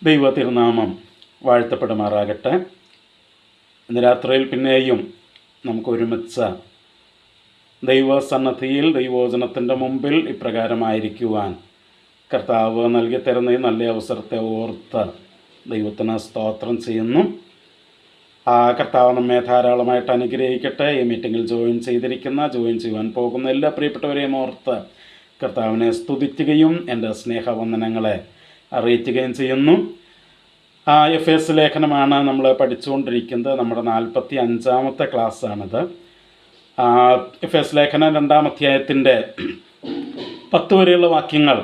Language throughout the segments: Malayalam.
ദൈവ തിരുനാമം വാഴ്ത്തപ്പെടുമാറാകട്ടെ. ഇന്ന് രാത്രിയിൽ പിന്നെയും നമുക്ക് ഒരുമിച്ച് ദൈവസന്നദ്ധിയിൽ ദൈവവചനത്തിൻ്റെ മുമ്പിൽ ഇപ്രകാരമായിരിക്കുവാൻ കർത്താവ് നൽകി തരുന്ന ഈ നല്ല അവസരത്തെ ഓർത്ത് ദൈവത്തിന് സ്തോത്രം ചെയ്യുന്നു. കർത്താവ് നമ്മെ ധാരാളമായിട്ട് അനുഗ്രഹിക്കട്ടെ. ഈ മീറ്റിങ്ങിൽ ജോയിൻ ചെയ്യുവാൻ പോകുന്ന എല്ലാ പ്രിയപ്പെട്ടവരെയും ഓർത്ത് കർത്താവിനെ സ്തുതിക്കുകയും എൻ്റെ സ്നേഹവന്ദനങ്ങളെ അറിയിക്കുകയും ചെയ്യുന്നു. എഫേസ് ലേഖനമാണ് നമ്മൾ പഠിച്ചുകൊണ്ടിരിക്കുന്നത്. നമ്മുടെ 45-ാമത്തെ ക്ലാസ്സാണിത്. എഫേസ് ലേഖനം 2-ാം അധ്യായത്തിൻ്റെ 10 വരെയുള്ള വാക്യങ്ങൾ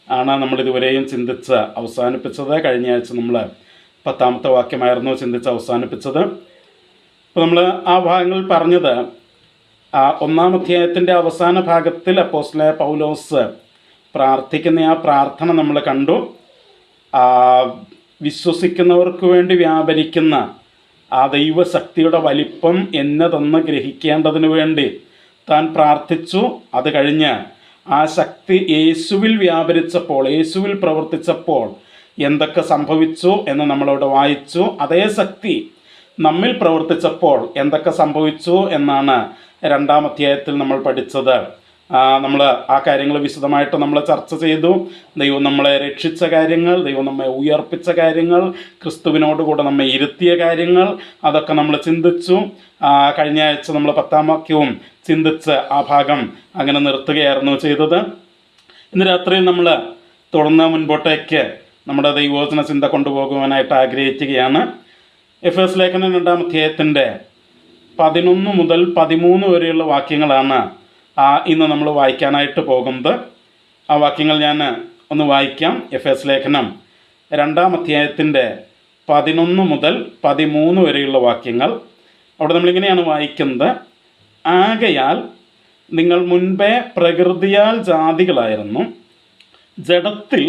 ആണ് നമ്മളിതുവരെയും ചിന്തിച്ച് അവസാനിപ്പിച്ചത്. കഴിഞ്ഞ ആഴ്ച നമ്മൾ 10-ാമത്തെ വാക്യമായിരുന്നു ചിന്തിച്ച് അവസാനിപ്പിച്ചത്. അപ്പോൾ നമ്മൾ ആ ഭാഗങ്ങളിൽ പറഞ്ഞത് 1-ാം അധ്യായത്തിൻ്റെ അവസാന ഭാഗത്തിൽ അപ്പോസ്തലനായ പൗലോസ് പ്രാർത്ഥിക്കുന്ന ആ പ്രാർത്ഥന നമ്മൾ കണ്ടു. വിശ്വസിക്കുന്നവർക്ക് വേണ്ടി വ്യാപരിക്കുന്ന ആ ദൈവശക്തിയുടെ വലിപ്പം എന്നതെന്ന് ഗ്രഹിക്കേണ്ടതിന് വേണ്ടി താൻ പ്രാർത്ഥിച്ചു. അത് കഴിഞ്ഞ് ആ ശക്തി യേശുവിൽ വ്യാപരിച്ചപ്പോൾ, യേശുവിൽ പ്രവർത്തിച്ചപ്പോൾ എന്തൊക്കെ സംഭവിച്ചു എന്ന് നമ്മളവിടെ വായിച്ചു. അതേ ശക്തി നമ്മിൽ പ്രവർത്തിച്ചപ്പോൾ എന്തൊക്കെ സംഭവിച്ചു എന്നാണ് 2-ാം അധ്യായത്തിൽ നമ്മൾ പഠിച്ചത്. നമ്മൾ ആ കാര്യങ്ങൾ വിശദമായിട്ട് നമ്മൾ ചർച്ച ചെയ്തു. ദൈവം നമ്മളെ രക്ഷിച്ച കാര്യങ്ങൾ, ദൈവം നമ്മെ ഉയർപ്പിച്ച കാര്യങ്ങൾ, ക്രിസ്തുവിനോടുകൂടെ നമ്മെ ഇരുത്തിയ കാര്യങ്ങൾ, അതൊക്കെ നമ്മൾ ചിന്തിച്ചു. കഴിഞ്ഞ ആഴ്ച നമ്മൾ 10-ാം വാക്യവും ചിന്തിച്ച് ആ ഭാഗം അങ്ങനെ നിർത്തുകയായിരുന്നു ചെയ്തത്. ഇന്ന് രാത്രിയിൽ നമ്മൾ തുടർന്ന് മുൻപോട്ടേക്ക് നമ്മുടെ ദൈവവചന ചിന്ത കൊണ്ടുപോകുവാനായിട്ട് ആഗ്രഹിക്കുകയാണ്. എഫേസ് ലേഖനം 2-ാം അധ്യായത്തിൻ്റെ 11 മുതൽ 13 വരെയുള്ള വാക്യങ്ങളാണ് ഇന്ന് നമ്മൾ വായിക്കാനായിട്ട് പോകുന്നത്. ആ വാക്യങ്ങൾ ഞാൻ ഒന്ന് വായിക്കാം. എഫേസ് ലേഖനം 2-ാം അധ്യായത്തിൻ്റെ 11 മുതൽ 13 വരെയുള്ള വാക്യങ്ങൾ. അവിടെ നമ്മളിങ്ങനെയാണ് വായിക്കുന്നത്. ആകയാൽ നിങ്ങൾ മുൻപേ പ്രകൃതിയാൽ ജാതികളായിരുന്നു, ജഡത്തിൽ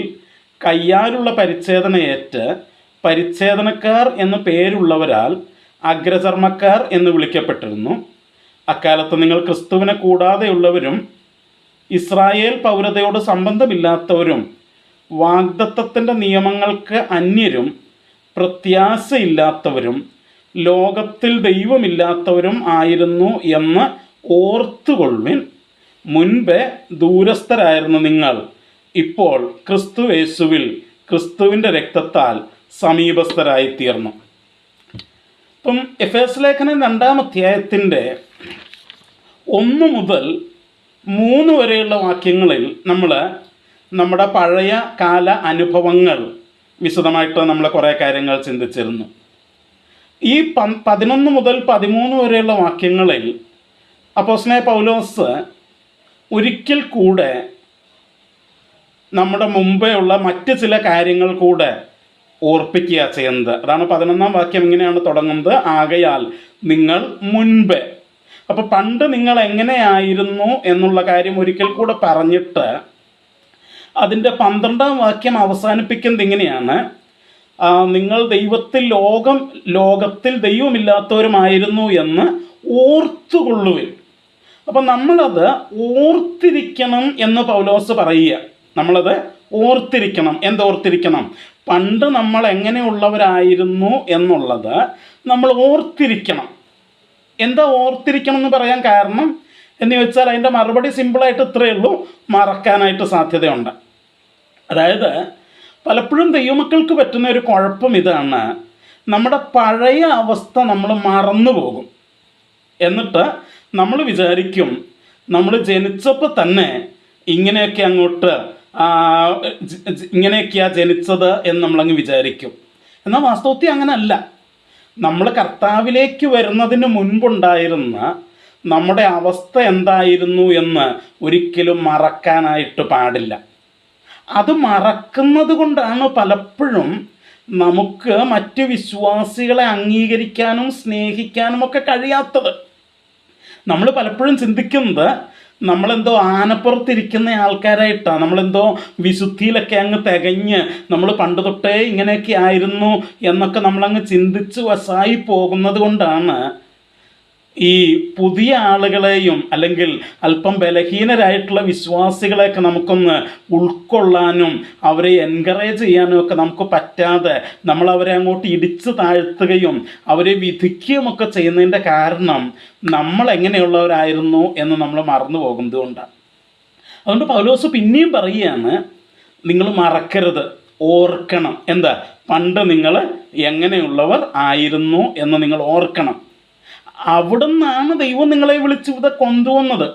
കയ്യാലുള്ള പരിച്ഛേദനയേറ്റ് പരിച്ഛേദനക്കാർ എന്നു പേരുള്ളവരാൽ അഗ്രചർമ്മക്കാർ എന്ന് വിളിക്കപ്പെട്ടിരുന്നു. അക്കാലത്ത് നിങ്ങൾ ക്രിസ്തുവിനെ കൂടാതെയുള്ളവരും ഇസ്രായേൽ പൗരതയോട് സംബന്ധമില്ലാത്തവരും വാഗ്ദത്തത്തിൻ്റെ നിയമങ്ങൾക്ക് അന്യരും പ്രത്യാശയില്ലാത്തവരും ലോകത്തിൽ ദൈവമില്ലാത്തവരും ആയിരുന്നു എന്ന് ഓർത്തുകൊള്ളുവിൻ. മുൻപേ ദൂരസ്ഥരായിരുന്ന നിങ്ങൾ ഇപ്പോൾ ക്രിസ്തു യേശുവിൽ ക്രിസ്തുവിൻ്റെ രക്തത്താൽ സമീപസ്ഥരായിത്തീർന്നു. ഇപ്പം എഫേസ് ലേഖനം 2-ാം അധ്യായത്തിൻ്റെ 1 മുതൽ 3 വരെയുള്ള വാക്യങ്ങളിൽ നമ്മൾ നമ്മുടെ പഴയ കാല അനുഭവങ്ങൾ വിശദമായിട്ട് നമ്മൾ കുറേ കാര്യങ്ങൾ ചിന്തിച്ചിരുന്നു. ഈ 11 മുതൽ 13 വരെയുള്ള വാക്യങ്ങളിൽ അപ്പോസ്തലനായ പൗലോസ് ഒരിക്കൽ കൂടെ നമ്മുടെ മുമ്പേ ഉള്ള മറ്റ് ചില കാര്യങ്ങൾ കൂടെ ഓർപ്പിക്കുക ചെയ്യുന്നത്. അതാണ് 11-ാം വാക്യം ഇങ്ങനെയാണ് തുടങ്ങുന്നത്. ആകയാൽ നിങ്ങൾ മുൻപേ. അപ്പോൾ പണ്ട് നിങ്ങൾ എങ്ങനെയായിരുന്നു എന്നുള്ള കാര്യം ഒരിക്കൽ കൂടെ പറഞ്ഞിട്ട് അതിൻ്റെ 12-ാം വാക്യം അവസാനിപ്പിക്കുന്നത് ഇങ്ങനെയാണ്. നിങ്ങൾ ലോകത്തിൽ ദൈവമില്ലാത്തവരുമായിരുന്നു എന്ന് ഓർത്തുകൊള്ളുവിൻ. അപ്പം നമ്മളത് ഓർത്തിരിക്കണം എന്ന് പൗലോസ് പറയുക. നമ്മളത് ഓർത്തിരിക്കണം. എന്തോർത്തിരിക്കണം? പണ്ട് നമ്മൾ എങ്ങനെയുള്ളവരായിരുന്നു എന്നുള്ളത് നമ്മൾ ഓർത്തിരിക്കണം. എന്താ ഓർത്തിരിക്കണം എന്ന് പറയാൻ കാരണം എന്ന് വെച്ചാൽ അതിൻ്റെ മറുപടി സിമ്പിളായിട്ട് ഇത്രയേ ഉള്ളൂ: മറക്കാനായിട്ട് സാധ്യതയുണ്ട്. അതായത് പലപ്പോഴും ദൈവമക്കൾക്ക് പറ്റുന്ന ഒരു കുഴപ്പം ഇതാണ്, നമ്മുടെ പഴയ അവസ്ഥ നമ്മൾ മറന്നു പോകും. എന്നിട്ട് നമ്മൾ വിചാരിക്കും നമ്മൾ ജനിച്ചപ്പോൾ തന്നെ ഇങ്ങനെയൊക്കെയാ ജനിച്ചത് എന്ന് നമ്മളങ്ങ് വിചാരിക്കും. എന്നാൽ വാസ്തവത്തിൽ അങ്ങനല്ല. നമ്മൾ കർത്താവിലേക്ക് വരുന്നതിന് മുൻപുണ്ടായിരുന്ന നമ്മുടെ അവസ്ഥ എന്തായിരുന്നു എന്ന് ഒരിക്കലും മറക്കാനായിട്ട് പാടില്ല. അത് മറക്കുന്നത് കൊണ്ടാണ് പലപ്പോഴും നമുക്ക് മറ്റ് വിശ്വാസികളെ അംഗീകരിക്കാനും സ്നേഹിക്കാനും ഒക്കെ കഴിയാത്തത്. നമ്മൾ പലപ്പോഴും ചിന്തിക്കുന്നത് നമ്മളെന്തോ ആനപ്പുറത്തിരിക്കുന്ന ആൾക്കാരായിട്ടാണ്, നമ്മളെന്തോ വിശുദ്ധിയിലൊക്കെ അങ്ങ് തികഞ്ഞ് നമ്മൾ പണ്ട് തൊട്ടേ ഇങ്ങനെയൊക്കെ ആയിരുന്നു എന്നൊക്കെ നമ്മളങ്ങ് ചിന്തിച്ച് വശായി പോകുന്നത് കൊണ്ടാണ് ഈ പുതിയ ആളുകളെയും അല്ലെങ്കിൽ അല്പം ബലഹീനരായിട്ടുള്ള വിശ്വാസികളെയൊക്കെ നമുക്കൊന്ന് ഉൾക്കൊള്ളാനും അവരെ എൻകറേജ് ചെയ്യാനും ഒക്കെ നമുക്ക് പറ്റാതെ നമ്മൾ അവരെ അങ്ങോട്ട് ഇടിച്ചു താഴ്ത്തുകയും അവരെ വിധിക്കുകയുമൊക്കെ ചെയ്യുന്നതിൻ്റെ കാരണം നമ്മൾ എങ്ങനെയുള്ളവരായിരുന്നു എന്ന് നമ്മൾ മറന്നു പോകുന്നത് കൊണ്ടാണ്. അതുകൊണ്ട് പൗലോസ് പിന്നെയും പറയുകയാണ്, നിങ്ങൾ മറക്കരുത്, ഓർക്കണം. എന്താ? പണ്ട് നിങ്ങൾ എങ്ങനെയുള്ളവർ ആയിരുന്നു എന്ന് നിങ്ങൾ ഓർക്കണം. അവിടെ നിന്നാണ് ദൈവം നിങ്ങളെ വിളിച്ച് ഇവിടെ കൊണ്ടുവന്നത്.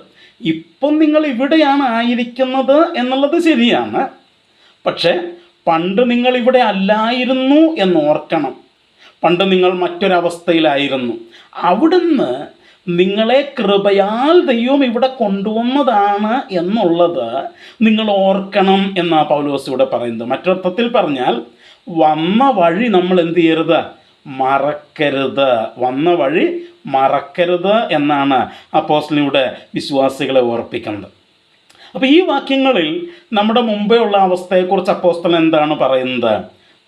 ഇപ്പം നിങ്ങൾ ഇവിടെയാണ് ആയിരിക്കുന്നത് എന്നുള്ളത് ശരിയാണ്. പക്ഷേ പണ്ട് നിങ്ങൾ ഇവിടെ അല്ലായിരുന്നു എന്നോർക്കണം. പണ്ട് നിങ്ങൾ മറ്റൊരവസ്ഥയിലായിരുന്നു. അവിടുന്ന് നിങ്ങളെ കൃപയാൽ ദൈവം ഇവിടെ കൊണ്ടുവന്നതാണ് എന്നുള്ളത് നിങ്ങൾ ഓർക്കണം എന്നാണ് പൗലോസ് ഇവിടെ പറയുന്നത്. മറ്റൊരർത്ഥത്തിൽ പറഞ്ഞാൽ വന്ന വഴി നമ്മൾ എന്ത് ചെയ്യരുത്? മറക്കരുത്. വന്ന വഴി മറക്കരുത് എന്നാണ് അപ്പോസ്തലനിലൂടെ വിശ്വാസികളെ ഓർപ്പിക്കുന്നത്. അപ്പോൾ ഈ വാക്യങ്ങളിൽ നമ്മുടെ മുമ്പേ ഉള്ള അവസ്ഥയെക്കുറിച്ച് അപ്പോസ്തലൻ എന്താണ് പറയുന്നത്?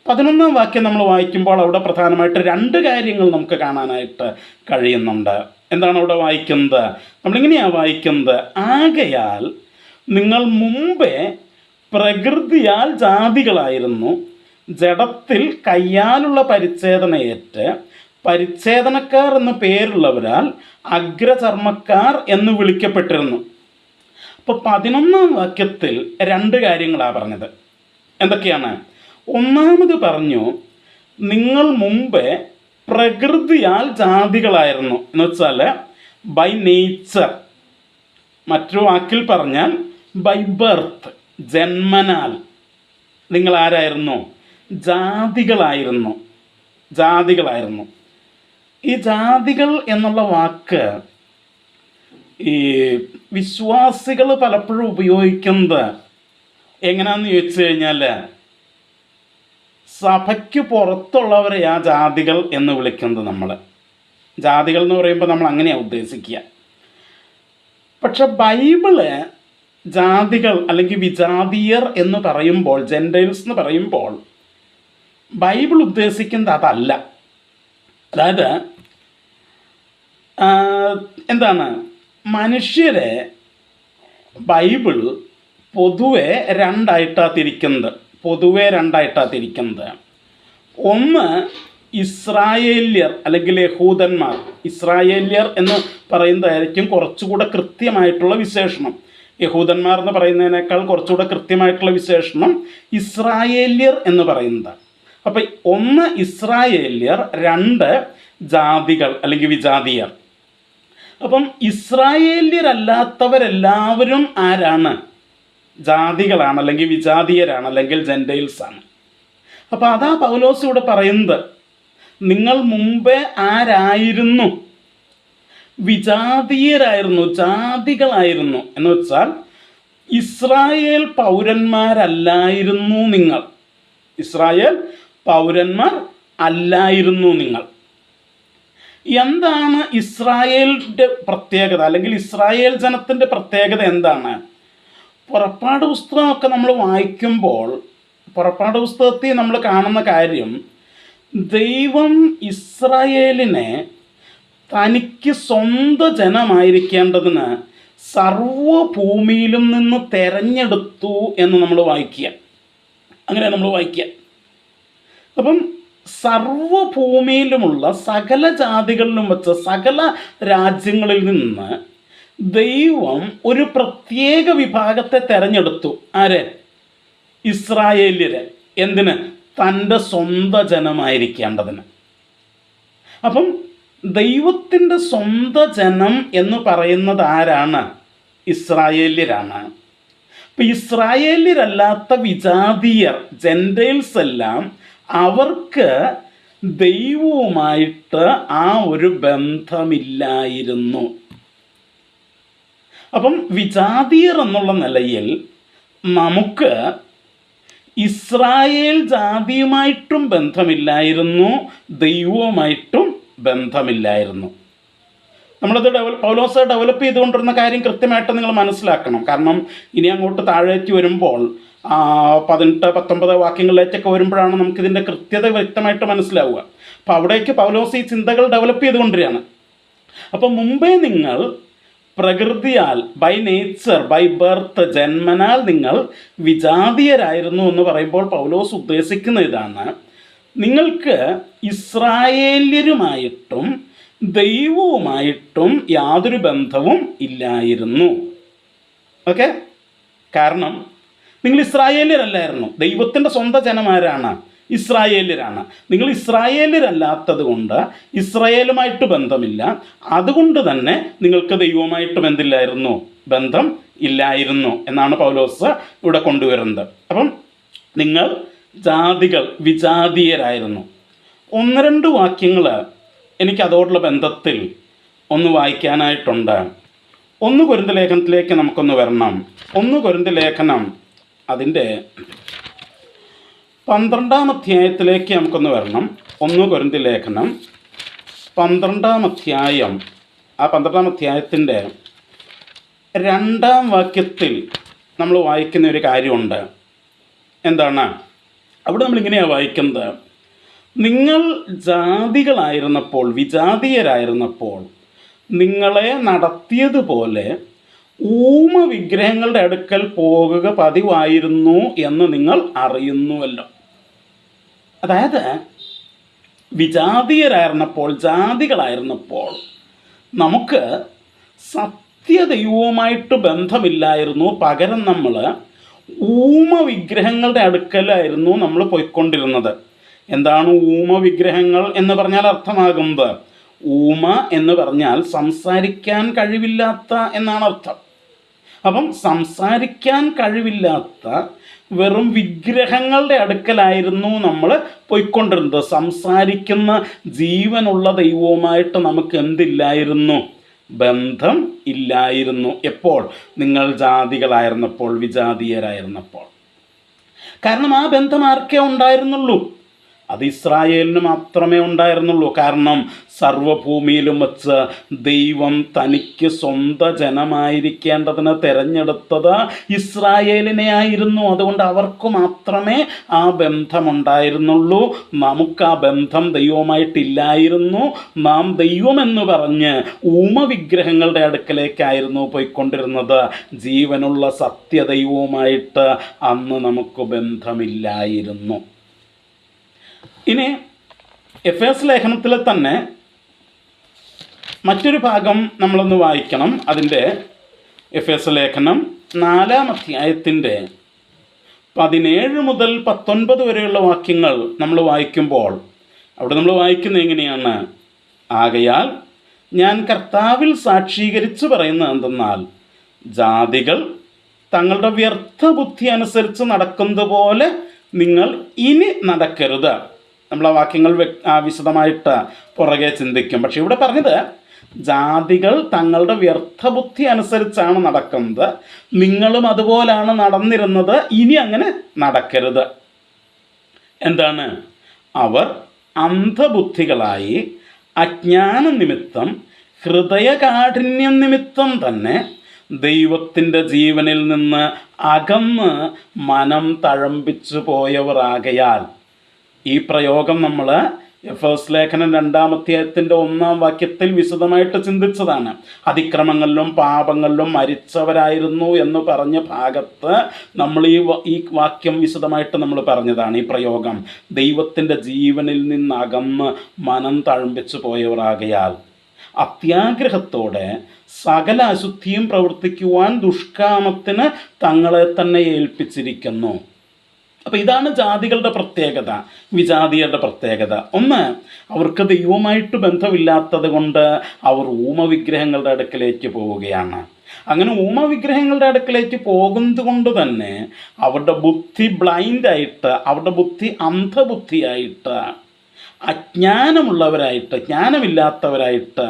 11-ാം വാക്യം നമ്മൾ വായിക്കുമ്പോൾ അവിടെ പ്രധാനമായിട്ട് 2 കാര്യങ്ങൾ നമുക്ക് കാണാനായിട്ട് കഴിയുന്നുണ്ട്. എന്താണ് അവിടെ വായിക്കുന്നത്? നമ്മളിങ്ങനെയാണ് വായിക്കുന്നത്, ആകയാൽ നിങ്ങൾ മുമ്പേ പ്രകൃതിയാൽ ജാതികളായിരുന്നു, ജഡത്തിൽ കയ്യാലുള്ള പരിച്ഛേദനയേറ്റ് പരിച്ഛേദനക്കാർ എന്ന പേരുള്ളവരാൽ അഗ്രചർമ്മക്കാർ എന്ന് വിളിക്കപ്പെട്ടിരുന്നു. അപ്പോൾ 11-ാം വാക്യത്തിൽ 2 കാര്യങ്ങളാണ് പറഞ്ഞത്. എന്തൊക്കെയാണ്? ഒന്നാമത് പറഞ്ഞു, നിങ്ങൾ മുമ്പേ പ്രകൃതിയാൽ ജാതികളായിരുന്നു എന്ന് വെച്ചാൽ ബൈ നേച്ചർ. മറ്റൊരു വാക്കിൽ പറഞ്ഞാൽ ബൈ ബർത്ത്, ജന്മനാൽ നിങ്ങൾ ആരായിരുന്നു? ജാതികളായിരുന്നു. ജാതികളായിരുന്നു. ഈ ജാതികൾ എന്നുള്ള വാക്ക് ഈ വിശ്വാസികൾ പലപ്പോഴും ഉപയോഗിക്കുന്നത് എങ്ങനെയാണെന്ന് ചോദിച്ചു കഴിഞ്ഞാൽ, സഭയ്ക്ക് പുറത്തുള്ളവരെ ആ ജാതികൾ എന്ന് വിളിക്കുന്നത്. നമ്മൾ ജാതികൾ എന്ന് പറയുമ്പോൾ നമ്മൾ അങ്ങനെയാണ് ഉദ്ദേശിക്കുക. പക്ഷെ ബൈബിള് ജാതികൾ അല്ലെങ്കിൽ വിജാതീയർ എന്ന് പറയുമ്പോൾ, ജെൻറ്റൈൽസ് എന്ന് പറയുമ്പോൾ ബൈബിൾ ഉദ്ദേശിക്കുന്നത് അതല്ല. അതായത് എന്താണ്, മനുഷ്യരെ ബൈബിൾ പൊതുവെ രണ്ടായിട്ടാണ് തിരിക്കുന്നത്. ഒന്ന് ഇസ്രായേല്യർ അല്ലെങ്കിൽ യഹൂദന്മാർ. ഇസ്രായേല്യർ എന്ന് പറയുന്നതായിരിക്കും കുറച്ചുകൂടെ കൃത്യമായിട്ടുള്ള വിശേഷണം. യഹൂദന്മാർ എന്ന് പറയുന്നതിനേക്കാൾ കുറച്ചുകൂടെ കൃത്യമായിട്ടുള്ള വിശേഷണം ഇസ്രായേല്യർ എന്ന് പറയുന്നത്. അപ്പം ഒന്ന് ഇസ്രായേല്യർ, 2 ജാതികൾ അല്ലെങ്കിൽ വിജാതീയർ. അപ്പം ഇസ്രായേല്യരല്ലാത്തവരെല്ലാവരും ആരാണ്? ജാതികളാണ് അല്ലെങ്കിൽ വിജാതീയരാണ് അല്ലെങ്കിൽ ജെൻറ്റൈൽസ് ആണ്. അപ്പോൾ അതാ പൗലോസ് ഇവിടെ പറയുന്നത്, നിങ്ങൾ മുമ്പേ ആരായിരുന്നു? വിജാതീയരായിരുന്നു, ജാതികളായിരുന്നു. എന്ന് വെച്ചാൽ ഇസ്രായേൽ പൗരന്മാരല്ലായിരുന്നു നിങ്ങൾ. ഇസ്രായേൽ പൗരന്മാർ അല്ലായിരുന്നു നിങ്ങൾ. എന്താണ് ഇസ്രായേലിൻ്റെ പ്രത്യേകത അല്ലെങ്കിൽ ഇസ്രായേൽ ജനത്തിൻ്റെ പ്രത്യേകത എന്താണ്? പുറപ്പാട് പുസ്തകമൊക്കെ നമ്മൾ വായിക്കുമ്പോൾ പുറപ്പാട് പുസ്തകത്തിൽ നമ്മൾ കാണുന്ന കാര്യം, ദൈവം ഇസ്രായേലിനെ തനിക്ക് സ്വന്തം ജനമായിരിക്കേണ്ടതിന് സർവ്വഭൂമിയിലും നിന്ന് തെരഞ്ഞെടുത്തു എന്ന് നമ്മൾ വായിക്കുക. അങ്ങനെ നമ്മൾ വായിക്കുക. അപ്പം സർവ്വഭൂമിയിലുമുള്ള സകല ജാതികളിലും വെച്ച് സകല രാജ്യങ്ങളിൽ നിന്ന് ദൈവം ഒരു പ്രത്യേക വിഭാഗത്തെ തെരഞ്ഞെടുത്തു. ആരെ? ഇസ്രായേല്യരെ. എന്തിന്? തൻ്റെ സ്വന്തം ജനമായിരിക്കേണ്ടതിന്. അപ്പം ദൈവത്തിൻ്റെ സ്വന്തം ജനം എന്ന് പറയുന്നത് ആരാണ്? ഇസ്രായേല്യരാണ്. അപ്പം ഇസ്രായേല്യരല്ലാത്ത വിജാതീയർ, ജെൻറ്റൈൽസ് എല്ലാം അവർക്ക് ദൈവവുമായിട്ട് ആ ഒരു ബന്ധമില്ലായിരുന്നു. അപ്പം വിജാതീയർ എന്നുള്ള നിലയിൽ നമുക്ക് ഇസ്രായേൽ ജാതിയുമായിട്ടും ബന്ധമില്ലായിരുന്നു, ദൈവവുമായിട്ടും ബന്ധമില്ലായിരുന്നു. നമ്മളത് പൗലോസ് ഡെവലപ്പ് ചെയ്തുകൊണ്ടിരുന്ന കാര്യം കൃത്യമായിട്ട് നിങ്ങൾ മനസ്സിലാക്കണം. കാരണം ഇനി അങ്ങോട്ട് താഴേക്ക് വരുമ്പോൾ 18-19 വാക്യങ്ങളിലേക്കൊക്കെ വരുമ്പോഴാണ് നമുക്കിതിൻ്റെ കൃത്യത വ്യക്തമായിട്ട് മനസ്സിലാവുക. അപ്പോൾ അവിടേക്ക് പൗലോസ് ഈ ചിന്തകൾ ഡെവലപ്പ് ചെയ്തുകൊണ്ടിരിക്കുകയാണ്. അപ്പം മുമ്പേ നിങ്ങൾ പ്രകൃതിയാൽ, ബൈ നേച്ചർ, ബൈ ബർത്ത്, ജന്മനാൽ നിങ്ങൾ വിജാതീയരായിരുന്നു എന്ന് പറയുമ്പോൾ പൗലോസ് ഉദ്ദേശിക്കുന്ന ഇതാണ്, നിങ്ങൾക്ക് ഇസ്രായേല്യരുമായിട്ടും ദൈവവുമായിട്ടും യാതൊരു ബന്ധവും ഇല്ലായിരുന്നു. ഓക്കെ? കാരണം നിങ്ങൾ ഇസ്രായേല്യരല്ലായിരുന്നു. ദൈവത്തിൻ്റെ സ്വന്തം ജനമാരാണ്? ഇസ്രായേല്യരാണ്. നിങ്ങൾ ഇസ്രായേല്യരല്ലാത്തത് കൊണ്ട് ഇസ്രായേലുമായിട്ട് ബന്ധമില്ല. അതുകൊണ്ട് തന്നെ നിങ്ങൾക്ക് ദൈവവുമായിട്ടും എന്തില്ലായിരുന്നു? ബന്ധം ഇല്ലായിരുന്നു എന്നാണ് പൗലോസ് ഇവിടെ കൊണ്ടുവരുന്നത്. അപ്പം നിങ്ങൾ ജാതികൾ, വിജാതീയരായിരുന്നു. 1-2 വാക്യങ്ങൾ എനിക്ക് അതോടുള്ള ബന്ധത്തിൽ ഒന്ന് വായിക്കാനായിട്ടുണ്ട്. 1 കൊരിന്ത്യർ ലേഖനത്തിലേക്ക് നമുക്കൊന്ന് വരണം. 1 കൊരിന്ത്യർ ലേഖനം അതിൻ്റെ 12-ാം അധ്യായത്തിലേക്ക് നമുക്കൊന്ന് വരണം. 1 കൊരിന്ത്യർ ലേഖനം 12-ാം അധ്യായം. ആ 12-ാം അധ്യായത്തിൻ്റെ 2-ാം വാക്യത്തിൽ നമ്മൾ വായിക്കുന്ന ഒരു കാര്യമുണ്ട്. എന്താണ് അവിടെ നമ്മളിങ്ങനെയാണ് വായിക്കുന്നത്? നിങ്ങൾ ജാതികളായിരുന്നപ്പോൾ, വിജാതീയരായിരുന്നപ്പോൾ നിങ്ങളെ നടത്തിയതുപോലെ ഊമ വിഗ്രഹങ്ങളുടെ അടുക്കൽ പോകുക പതിവായിരുന്നു എന്ന് നിങ്ങൾ അറിയുന്നുവല്ലോ. അതായത് വിജാതീയരായിരുന്നപ്പോൾ, ജാതികളായിരുന്നപ്പോൾ നമുക്ക് സത്യദൈവവുമായിട്ട് ബന്ധമില്ലായിരുന്നു. പകരം നമ്മൾ ഊമ വിഗ്രഹങ്ങളുടെ അടുക്കലായിരുന്നു നമ്മൾ പോയിക്കൊണ്ടിരുന്നത്. എന്താണ് ഊമ വിഗ്രഹങ്ങൾ എന്ന് പറഞ്ഞാൽ അർത്ഥമാകുന്നത്? ഊമ എന്ന് പറഞ്ഞാൽ സംസാരിക്കാൻ കഴിവില്ലാത്ത എന്നാണ് അർത്ഥം. അപ്പം സംസാരിക്കാൻ കഴിവില്ലാത്ത വെറും വിഗ്രഹങ്ങളുടെ അടുക്കലായിരുന്നു നമ്മൾ പോയിക്കൊണ്ടിരുന്നത്. സംസാരിക്കുന്ന ജീവനുള്ള ദൈവവുമായിട്ട് നമുക്ക് എന്തില്ലായിരുന്നു? ബന്ധം ഇല്ലായിരുന്നു. എപ്പോൾ? നിങ്ങൾ ജാതികളായിരുന്നപ്പോൾ, വിജാതീയരായിരുന്നപ്പോൾ. കാരണം ആ ബന്ധം ആർക്കേ ഉണ്ടായിരുന്നുള്ളൂ? അത് ഇസ്രായേലിന് മാത്രമേ ഉണ്ടായിരുന്നുള്ളൂ. കാരണം സർവഭൂമിയിലും വച്ച് ദൈവം തനിക്ക് സ്വന്തം ജനമായിരിക്കേണ്ടതിന് തിരഞ്ഞെടുത്തത് ഇസ്രായേലിനെ ആയിരുന്നു. അതുകൊണ്ട് അവർക്ക് മാത്രമേ ആ ബന്ധമുണ്ടായിരുന്നുള്ളൂ. നമുക്ക് ആ ബന്ധം ദൈവവുമായിട്ടില്ലായിരുന്നു. നാം ദൈവമെന്ന് പറഞ്ഞ് ഊമവിഗ്രഹങ്ങളുടെ അടുക്കലേക്കായിരുന്നു പോയിക്കൊണ്ടിരുന്നത്. ജീവനുള്ള സത്യദൈവവുമായിട്ട് അന്ന് നമുക്ക് ബന്ധമില്ലായിരുന്നു. ഇനി എഫേസ് ലേഖനത്തിൽ തന്നെ മറ്റൊരു ഭാഗം നമ്മളൊന്ന് വായിക്കണം. അതിൻ്റെ എഫേസ് ലേഖനം 4-ാം അധ്യായത്തിൻ്റെ 17 മുതൽ 19 വരെയുള്ള വാക്യങ്ങൾ നമ്മൾ വായിക്കുമ്പോൾ അവിടെ നമ്മൾ വായിക്കുന്നത് എങ്ങനെയാണ്? ആകയാൽ ഞാൻ കർത്താവിൽ സാക്ഷീകരിച്ച് പറയുന്നത് എന്തെന്നാൽ, ജാതികൾ തങ്ങളുടെ വ്യർത്ഥ ബുദ്ധി അനുസരിച്ച് നടക്കുന്നത് പോലെ നിങ്ങൾ ഇനി നടക്കരുത്. നമ്മൾ ആ വാക്യങ്ങൾ വിശദമായിട്ട് പുറകെ ചിന്തിക്കും. പക്ഷെ ഇവിടെ പറഞ്ഞത് ജാതികൾ തങ്ങളുടെ വ്യർത്ഥ ബുദ്ധി അനുസരിച്ചാണ് നടക്കുന്നത്. നിങ്ങളും അതുപോലാണ് നടന്നിരുന്നത്. ഇനി അങ്ങനെ നടക്കരുത്. എന്താണ്? അവർ അന്ധബുദ്ധികളായി അജ്ഞാന നിമിത്തം, ഹൃദയകാഠിന്യം നിമിത്തം തന്നെ ദൈവത്തിൻ്റെ ജീവനിൽ നിന്ന് അകന്ന് മനം തഴമ്പിച്ചു പോയവരാകയാൽ. ഈ പ്രയോഗം നമ്മൾ എഫേസ് ലേഖനം 2-ാം അധ്യായത്തിൻ്റെ 1-ാം വാക്യത്തിൽ വിശദമായിട്ട് ചിന്തിച്ചതാണ്. അതിക്രമങ്ങളിലും പാപങ്ങളിലും മരിച്ചവരായിരുന്നു എന്ന് പറഞ്ഞ ഭാഗത്ത് നമ്മൾ ഈ വാക്യം വിശദമായിട്ട് നമ്മൾ പറഞ്ഞതാണ്. ഈ പ്രയോഗം ദൈവത്തിൻ്റെ ജീവനിൽ നിന്ന് അകന്ന് മനം തഴമ്പിച്ചു പോയവരാകയാൽ അത്യാഗ്രഹത്തോടെ സകല അശുദ്ധിയും പ്രവർത്തിക്കുവാൻ ദുഷ്കാമത്തിന് തങ്ങളെ തന്നെ ഏൽപ്പിച്ചിരിക്കുന്നു. അപ്പോൾ ഇതാണ് ജാതികളുടെ പ്രത്യേകത, വിജാതികളുടെ പ്രത്യേകത. ഒന്ന്, അവർക്ക് ദൈവവുമായിട്ട് ബന്ധമില്ലാത്തത് കൊണ്ട് അവർ ഊമവിഗ്രഹങ്ങളുടെ അടുക്കലേക്ക് പോവുകയാണ്. അങ്ങനെ ഊമവിഗ്രഹങ്ങളുടെ അടുക്കലേക്ക് പോകുന്നത് കൊണ്ട് തന്നെ അവരുടെ ബുദ്ധി ബ്ലൈൻഡായിട്ട്, അവരുടെ ബുദ്ധി അന്ധബുദ്ധിയായിട്ട്, അജ്ഞാനമുള്ളവരായിട്ട്, ജ്ഞാനമില്ലാത്തവരായിട്ട്,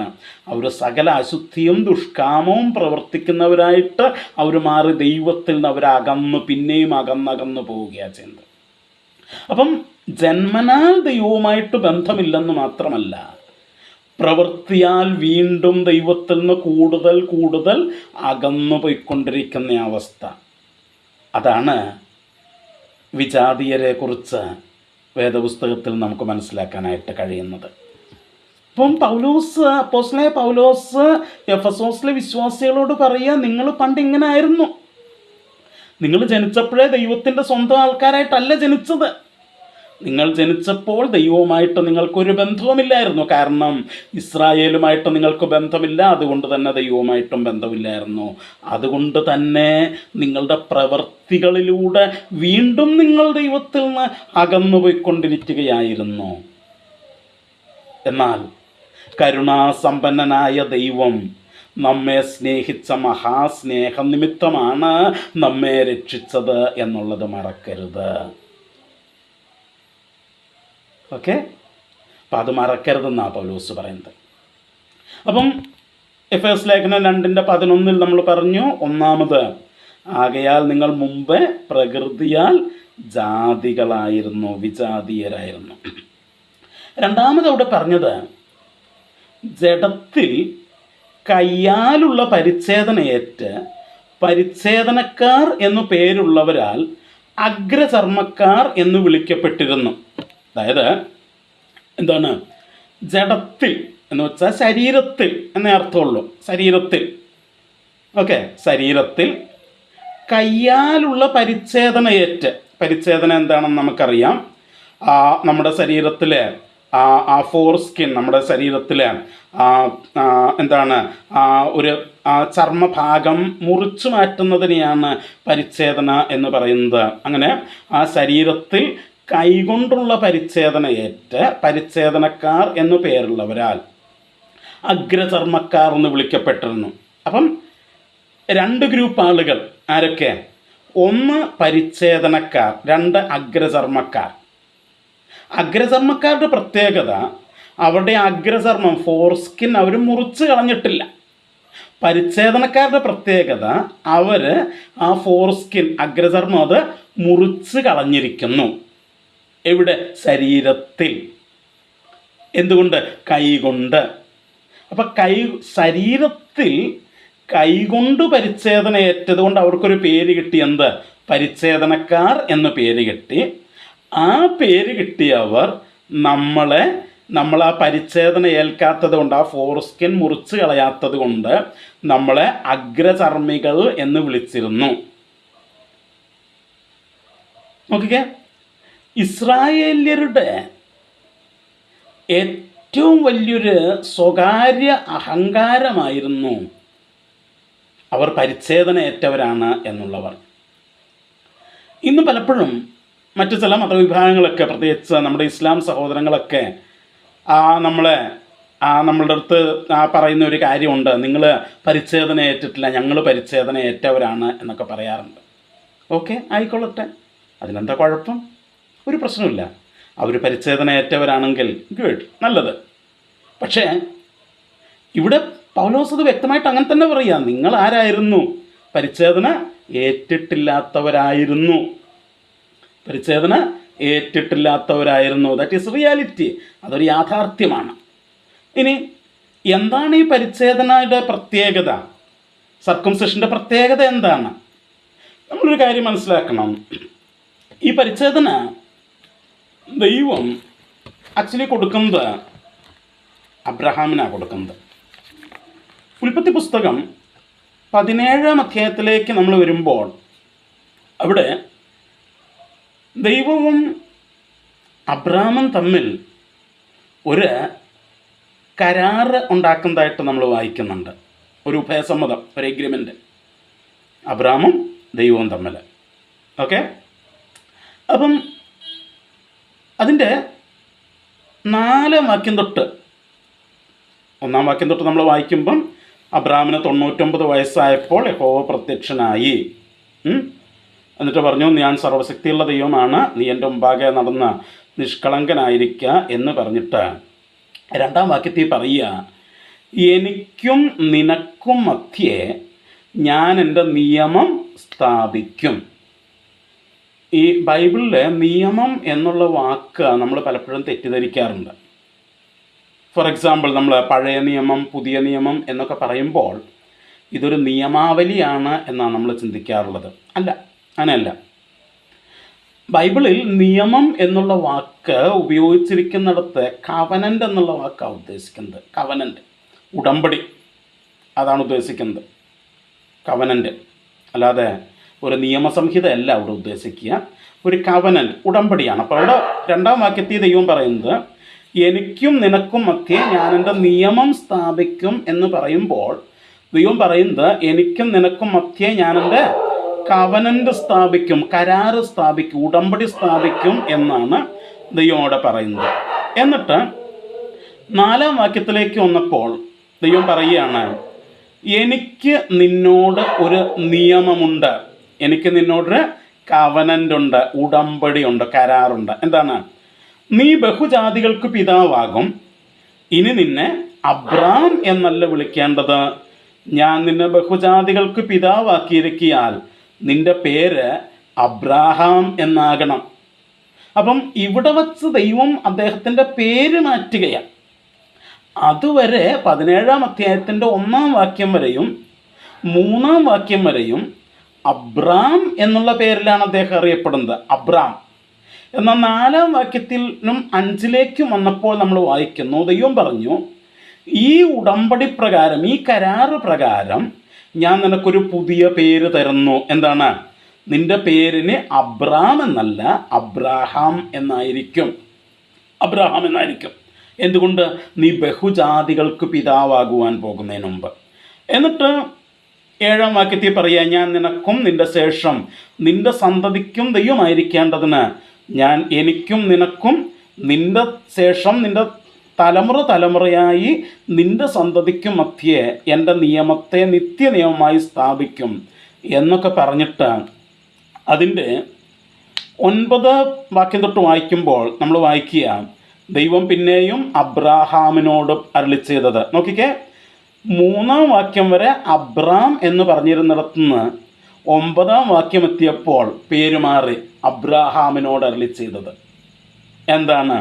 അവർ സകല അശുദ്ധിയും ദുഷ്കാമവും പ്രവർത്തിക്കുന്നവരായിട്ട് അവർ മാറി ദൈവത്തിൽ നിന്ന് അവരകന്ന് പിന്നെയും അകന്നകന്ന് പോവുകയാണ് ചെയ്യുന്നത്. അപ്പം ജന്മനാൽ ദൈവവുമായിട്ട് ബന്ധമില്ലെന്ന് മാത്രമല്ല, പ്രവൃത്തിയാൽ വീണ്ടും ദൈവത്തിൽ നിന്ന് കൂടുതൽ കൂടുതൽ അകന്നു പോയിക്കൊണ്ടിരിക്കുന്ന അവസ്ഥ. അതാണ് വിജാതീയരെ കുറിച്ച് വേദപുസ്തകത്തിൽ നമുക്ക് മനസ്സിലാക്കാനായിട്ട് കഴിയുന്നത്. അപ്പം പൗലോസ്, അപ്പോസ്തലനായ പൗലോസ് എഫെസോസിലെ വിശ്വാസികളോട് പറയുക, നിങ്ങൾ പണ്ട് ഇങ്ങനെ ആയിരുന്നു. നിങ്ങൾ ജനിച്ചപ്പോഴേ ദൈവത്തിൻ്റെ സ്വന്തം ആൾക്കാരായിട്ടല്ല ജനിച്ചത്. നിങ്ങൾ ജനിച്ചപ്പോൾ ദൈവവുമായിട്ട് നിങ്ങൾക്കൊരു ബന്ധവുമില്ലായിരുന്നു. കാരണം ഇസ്രായേലുമായിട്ട് നിങ്ങൾക്ക് ബന്ധമില്ല, അതുകൊണ്ട് തന്നെ ദൈവവുമായിട്ടും ബന്ധമില്ലായിരുന്നു. അതുകൊണ്ട് തന്നെ നിങ്ങളുടെ പ്രവൃത്തികളിലൂടെ വീണ്ടും നിങ്ങൾ ദൈവത്തിൽ നിന്ന് അകന്നുപോയിക്കൊണ്ടിരിക്കുകയായിരുന്നു. എന്നാൽ കരുണാസമ്പന്നനായ ദൈവം നമ്മെ സ്നേഹിച്ച മഹാസ്നേഹനിമിത്തമാണ് നമ്മെ രക്ഷിച്ചത് എന്നുള്ളത് മറക്കരുത്. ഓക്കെ, അപ്പം അത് മറക്കരുതെന്നാണ് പൗലോസ് പറയുന്നത്. അപ്പം എഫേസ് ലേഖനം 2:11 നമ്മൾ പറഞ്ഞു, ഒന്നാമത്, ആകയാൽ നിങ്ങൾ മുമ്പേ പ്രകൃതിയാൽ ജാതികളായിരുന്നു, വിജാതീയരായിരുന്നു. രണ്ടാമത് അവിടെ പറഞ്ഞത്, ജഡത്തിൽ കയ്യാലുള്ള പരിച്ഛേദനയേറ്റ് പരിച്ഛേദനക്കാർ എന്നു പേരുള്ളവരാൽ അഗ്രചർമ്മക്കാർ എന്ന് വിളിക്കപ്പെട്ടിരുന്നു. അതായത് എന്താണ്? ജഡത്തിൽ എന്ന് വെച്ചാൽ ശരീരത്തിൽ എന്നേ അർത്ഥമുള്ളൂ. ശരീരത്തിൽ, ഓക്കെ, ശരീരത്തിൽ കയ്യാലുള്ള പരിച്ഛേദനയേറ്റ്. പരിച്ഛേദന എന്താണെന്ന് നമുക്കറിയാം. നമ്മുടെ ശരീരത്തിലെ ആ ഫോർ സ്കിൻ, നമ്മുടെ ശരീരത്തിലെ എന്താണ് ഒരു ചർമ്മഭാഗം മുറിച്ചു മാറ്റുന്നതിനെയാണ് പരിച്ഛേദന എന്ന് പറയുന്നത്. അങ്ങനെ ആ ശരീരത്തിൽ കൈകൊണ്ടുള്ള പരിച്ഛേദനയേറ്റ് പരിച്ഛേദനക്കാർ എന്നു പേരുള്ളവരാൽ അഗ്രചർമ്മക്കാർ എന്ന് വിളിക്കപ്പെട്ടിരുന്നു. അപ്പം 2 ഗ്രൂപ്പ് ആളുകൾ ആരൊക്കെ? 1 പരിച്ഛേദനക്കാർ, 2 അഗ്രചർമ്മക്കാർ. അഗ്രചർമ്മക്കാരുടെ പ്രത്യേകത, അവരുടെ അഗ്രചർമ്മം ഫോർ സ്കിൻ അവർ മുറിച്ച് കളഞ്ഞിട്ടില്ല. പരിച്ഛേദനക്കാരുടെ പ്രത്യേകത, അവർ ആ ഫോർ സ്കിൻ അഗ്രചർമ്മം അത് മുറിച്ച് കളഞ്ഞിരിക്കുന്നു. എവിടെ? ശരീരത്തിൽ. എന്തുകൊണ്ട്? കൈകൊണ്ട്. അപ്പം ശരീരത്തിൽ കൈകൊണ്ട് പരിച്ഛേദന ഏറ്റത് കൊണ്ട് അവർക്കൊരു പേര് കിട്ടി. എന്ത്? പരിച്ഛേദനക്കാർ എന്ന് പേര് കിട്ടി. ആ പേര് കിട്ടിയവർ നമ്മൾ ആ പരിച്ഛേദന ഏൽക്കാത്തത് കൊണ്ട്, ആ ഫോർ സ്കിൻ മുറിച്ച് കളയാത്തത് കൊണ്ട് നമ്മളെ അഗ്രചർമ്മികൾ എന്ന് വിളിച്ചിരുന്നു. നോക്കിക്കേ, ഇസ്രായേല്യരുടെ ഏറ്റവും വലിയൊരു സ്വകാര്യ അഹങ്കാരമായിരുന്നു അവർ പരിച്ഛേദന ഏറ്റവരാണ് എന്നുള്ളവർ. ഇന്ന് പലപ്പോഴും മറ്റു ചില മതവിഭാഗങ്ങളൊക്കെ, പ്രത്യേകിച്ച് നമ്മുടെ ഇസ്ലാം സഹോദരങ്ങളൊക്കെ നമ്മളുടെ അടുത്ത് പറയുന്ന ഒരു കാര്യമുണ്ട്, നിങ്ങൾ പരിച്ഛേദന ഏറ്റിട്ടില്ല, ഞങ്ങൾ പരിച്ഛേദന ഏറ്റവരാണ് എന്നൊക്കെ പറയാറുണ്ട്. ഓക്കെ, ആയിക്കൊള്ളട്ടെ, അതിനെന്താ കുഴപ്പം? ഒരു പ്രശ്നമില്ല. അവർ പരിച്ഛേദന ഏറ്റവരാണെങ്കിൽ ഗുഡ്, നല്ലത്. പക്ഷേ ഇവിടെ പൗലോസ് അത് വ്യക്തമായിട്ട് അങ്ങനെ തന്നെ പറയുക, നിങ്ങൾ ആരായിരുന്നു? പരിച്ഛേദന ഏറ്റിട്ടില്ലാത്തവരായിരുന്നു. പരിച്ഛേദന ഏറ്റിട്ടില്ലാത്തവരായിരുന്നു. That is reality. അതൊരു യാഥാർത്ഥ്യമാണ്. ഇനി എന്താണ് ഈ പരിച്ഛേദനയുടെ പ്രത്യേകത? സർക്കംസിഷൻ്റെ പ്രത്യേകത എന്താണ്? നമ്മളൊരു കാര്യം മനസ്സിലാക്കണം. ഈ പരിച്ഛേദന ദൈവം ആക്ച്വലി കൊടുക്കുന്നത് അബ്രഹാമിനാണ് കൊടുക്കുന്നത്. ഉൽപ്പത്തി പുസ്തകം 17-ാം അധ്യായത്തിലേക്ക് നമ്മൾ വരുമ്പോൾ അവിടെ ദൈവവും അബ്രഹാമും തമ്മിൽ ഒരു കരാറ് ഉണ്ടാക്കുന്നതായിട്ട് നമ്മൾ വായിക്കുന്നുണ്ട്. ഒരു ഉഭയസമ്മതം, ഒരു എഗ്രിമെൻ്റ് അബ്രഹാമും ദൈവവും തമ്മിൽ. ഓക്കെ, അപ്പം അതിൻ്റെ 4-ാം വാക്യം തൊട്ട് 1-ാം വാക്യം തൊട്ട് നമ്മൾ വായിക്കുമ്പം, അബ്രഹാമിന് 99 വയസ്സായപ്പോൾ യഹോവ പ്രത്യക്ഷനായി. എന്നിട്ട് പറഞ്ഞു, ഞാൻ സർവ്വശക്തിയുള്ള ദൈവമാണ്, നീ എൻ്റെ മുമ്പാകെ നടന്ന് നിഷ്കളങ്കനായിരിക്കുക എന്ന് പറഞ്ഞിട്ട് 2-ാം വാക്യത്തിൽ പറയുക, എനിക്കും നിനക്കും മധ്യേ ഞാൻ എൻ്റെ നിയമം സ്ഥാപിക്കും. ഈ ബൈബിളിൽ നിയമം എന്നുള്ള വാക്ക് നമ്മൾ പലപ്പോഴും തെറ്റിദ്ധരിക്കാറുണ്ട്. ഫോർ എക്സാമ്പിൾ, നമ്മൾ പഴയ നിയമം, പുതിയ നിയമം എന്നൊക്കെ പറയുമ്പോൾ ഇതൊരു നിയമാവലിയാണ് എന്നാണ് നമ്മൾ ചിന്തിക്കാറുള്ളത്. അല്ല, അങ്ങനെയല്ല. ബൈബിളിൽ നിയമം എന്നുള്ള വാക്ക് ഉപയോഗിച്ചിരിക്കുന്നിടത്ത് കവനൻ്റ് എന്നുള്ള വാക്കാണ് ഉദ്ദേശിക്കുന്നത്. കവനൻ്റ്, ഉടമ്പടി, അതാണ് ഉദ്ദേശിക്കുന്നത്. കവനൻ്റ് അല്ലാതെ ഒരു നിയമസംഹിത അല്ല അവിടെ ഉദ്ദേശിക്കുക, ഒരു കവനൻ്റ്, ഉടമ്പടിയാണ്. അപ്പോൾ അവിടെ രണ്ടാം വാക്യത്തിൽ ദൈവം പറയുന്നത് എനിക്കും നിനക്കും മധ്യേ ഞാൻ എൻ്റെ നിയമം സ്ഥാപിക്കും എന്ന് പറയുമ്പോൾ ദൈവം പറയുന്നത് എനിക്കും നിനക്കും മധ്യേ ഞാൻ എൻ്റെ കവനൻ്റ് സ്ഥാപിക്കും, കരാറ് സ്ഥാപിക്കും, ഉടമ്പടി സ്ഥാപിക്കും എന്നാണ് ദൈവം അവിടെ പറയുന്നത്. എന്നിട്ട് 4-ാം വാക്യത്തിലേക്ക് വന്നപ്പോൾ ദൈവം പറയുകയാണ് എനിക്ക് നിന്നോട് ഒരു നിയമമുണ്ട്, എനിക്ക് നിന്നോടൊരു കവനൻ്റ് ഉണ്ട്, ഉടമ്പടി ഉണ്ട്, കരാറുണ്ട്. എന്താണ്? നീ ബഹുജാതികൾക്ക് പിതാവാകും, ഇനി നിന്നെ അബ്രാം എന്നല്ല വിളിക്കേണ്ടത്, ഞാൻ നിന്നെ ബഹുജാതികൾക്ക് പിതാവാക്കിയിരിക്കിയാൽ നിന്റെ പേര് അബ്രാഹാം എന്നാകണം. അപ്പം ഇവിടെ വച്ച് ദൈവം അദ്ദേഹത്തിൻ്റെ പേര് മാറ്റുകയാണ്. അതുവരെ 17-ാം അധ്യായത്തിൻ്റെ 1-ാം വാക്യം വരെയും 3-ാം വാക്യം വരെയും അബ്രാം എന്നുള്ള പേരിലാണ് അദ്ദേഹം അറിയപ്പെടുന്നത്, അബ്രാം. എന്നാൽ 4-ാം വാക്യത്തിനും 5-ലേക്കും വന്നപ്പോൾ നമ്മൾ വായിക്കുന്നു, ദൈവം പറഞ്ഞു ഈ ഉടമ്പടി പ്രകാരം, ഈ കരാറ് പ്രകാരം ഞാൻ നിനക്കൊരു പുതിയ പേര് തരുന്നു. എന്താണ്? നിന്റെ പേരിന് അബ്രാം എന്നല്ല അബ്രാഹാം എന്നായിരിക്കും. അബ്രാഹാം എന്നായിരിക്കും. എന്തുകൊണ്ട്? നീ ബഹുജാതികൾക്ക് പിതാവാകുവാൻ പോകുന്നതിന് മുമ്പ്. എന്നിട്ട് 7-ാം വാക്യത്തിൽ പറയുക ഞാൻ നിനക്കും നിന്റെ ശേഷം നിന്റെ സന്തതിക്കും ദൈവമായിരിക്കേണ്ടതിന് ഞാൻ എനിക്കും നിനക്കും നിന്റെ ശേഷം നിന്റെ തലമുറയായി നിന്റെ സന്തതിക്കും മധ്യേ എൻ്റെ നിയമത്തെ നിത്യനിയമമായി സ്ഥാപിക്കും എന്നൊക്കെ പറഞ്ഞിട്ട് അതിൻ്റെ 9 വാക്യം തൊട്ട് വായിക്കുമ്പോൾ നമ്മൾ വായിക്കുക ദൈവം പിന്നെയും അബ്രാഹാമിനോട് അരുളി ചെയ്തത്. നോക്കിക്കേ, 3-ാം വാക്യം വരെ അബ്രാം എന്ന് പറഞ്ഞിരുന്നിടത്തുനിന്ന് 9-ാം വാക്യം എത്തിയപ്പോൾ പേര് മാറി അബ്രാഹാമിനോട് അരുളി ചെയ്തത്. എന്താണ്?